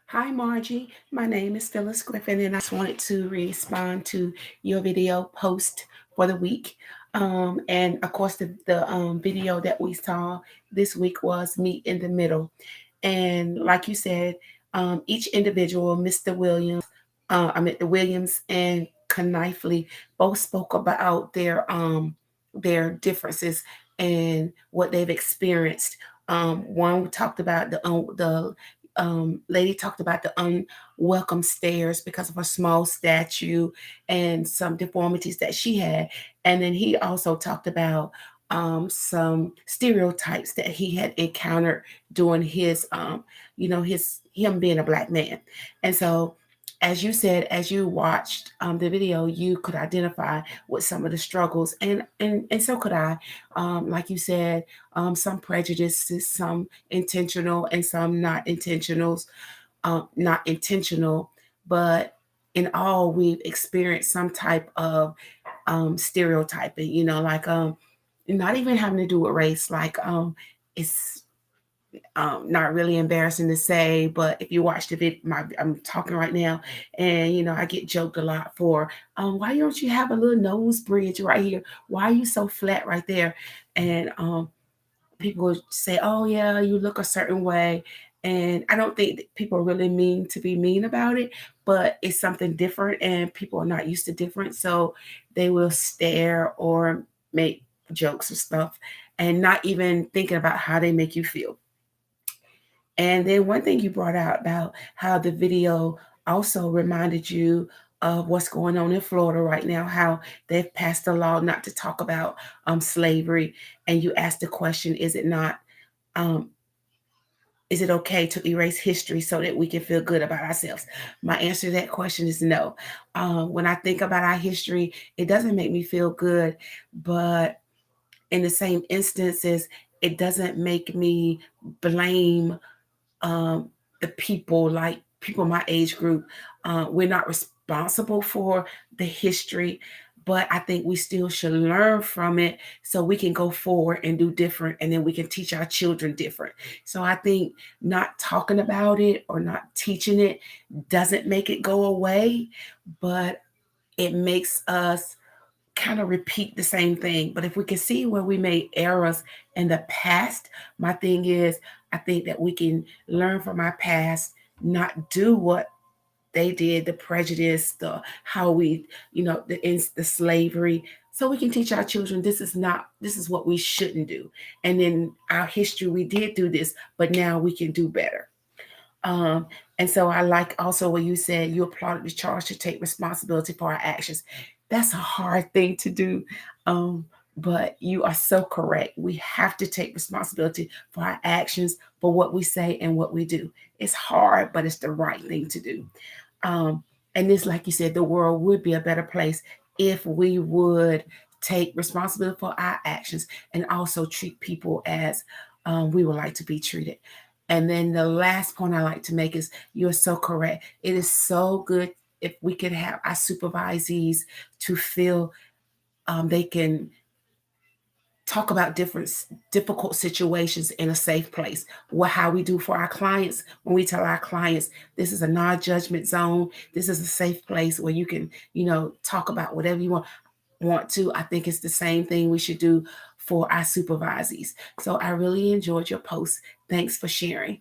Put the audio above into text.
Hi, Margie. My name is Phyllis Griffin, and I just wanted to respond to your video post for the week. And of course, the video that we saw this week was Meet in the Middle. And like you said, each individual, Mr. Williams, the Williams and Knifeley, both spoke about their differences and what they've experienced. One talked about the lady talked about the unwelcome stares because of a small statue and some deformities that she had. And then he also talked about some stereotypes that he had encountered during him being a black man. And so, as you said, as you watched the video, you could identify with some of the struggles, and so could I. Like you said, some prejudices, some intentional, and some not intentional. But in all, we've experienced some type of stereotyping. Not even having to do with race. It's not really embarrassing to say, but if you watch the video, I'm talking right now, and I get joked a lot for, why don't you have a little nose bridge right here? Why are you so flat right there? And people would say, "Oh yeah, you look a certain way," and I don't think that people really mean to be mean about it, but it's something different, and people are not used to different, so they will stare or make jokes or stuff, and not even thinking about how they make you feel. And then one thing you brought out about how the video also reminded you of what's going on in Florida right now, how they've passed a law not to talk about slavery. And you asked the question, um, is it okay to erase history so that we can feel good about ourselves? My answer to that question is no. When I think about our history, it doesn't make me feel good, but in the same instances, it doesn't make me blame um, the people, like people my age group. We're not responsible for the history, but I think we still should learn from it so we can go forward and do different, and then we can teach our children different. So I think not talking about it or not teaching it doesn't make it go away, but it makes us kind of repeat the same thing. But if we can see where we made errors in the past, my thing is, I think that we can learn from our past, not do what they did, the prejudice, the how we, the slavery. So we can teach our children this is what we shouldn't do. And in our history, we did do this, but now we can do better. Um, and so I like also what you said, you applauded the charge to take responsibility for our actions. That's a hard thing to do. Um, but you are so correct. We have to take responsibility for our actions, for what we say and what we do. It's hard, but it's the right thing to do. Um, and this, like you said, the world would be a better place if we would take responsibility for our actions and also treat people as we would like to be treated. And then the last point I like to make is you're so correct. It is so good if we could have our supervisees to feel they can talk about difficult situations in a safe place. How we do for our clients when we tell our clients this is a non-judgment zone, this is a safe place where you can, talk about whatever you want to. I think it's the same thing we should do for our supervisees. So I really enjoyed your post. Thanks for sharing.